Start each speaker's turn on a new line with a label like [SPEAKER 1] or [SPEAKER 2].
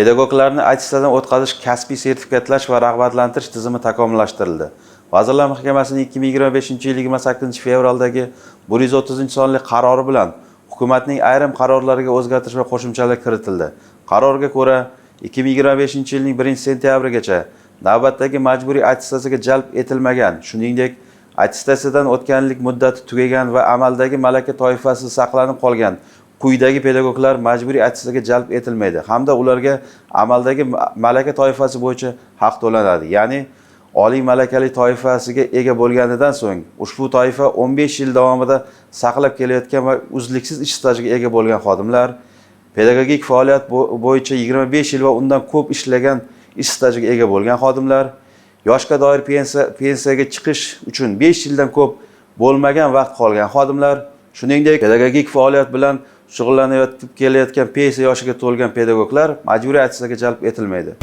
[SPEAKER 1] Pedagoglarni attestatsiyadan o'tkazish, kasbiy sertifikatlash va rag'batlantirish tizimi takomillashtirildi. Vazirlar Mahkamasining 2025-yil 28-fevraldagi 130-sonli qarori bilan hukumatning ayrim qarorlariga o'zgartirish va qo'shimchalar kiritildi. Qarorga ko'ra, 2025-yilning 1-sentyabrigacha navbatdagi majburiy attestatsiyaga jalb etilmagan, shuningdek, attestatsiyadan o'tganlik muddati tugagan va amaldagi malaka toifasi saqlanib qolgan quyidagi pedagoglar majburiy attestatsiyaga jalb etilmaydi hamda ularga amaldagi malaka toifasi bo'yicha haq to'lanadi. Ya'ni oliy malakali toifasiga ega bo'lganidan so'ng ushbu toifa 15 yil davomida saqlab kelayotgan va uzluksiz ish stajiga ega bo'lgan xodimlar, pedagogik faoliyat bo'yicha 25 yil va undan ko'p ishlagan ish stajiga ega bo'lgan xodimlar, yoshga doir pensiyaga chiqish uchun 5 yildan ko'p bo'lmagan vaqt qolgan xodimlar, shuningdek pedagogik faoliyat bilan shug'ullanayotib kelayotgan pensiya yoshiga to'lgan pedagoglar majburiy attestatsiyaga jalb etilmaydi.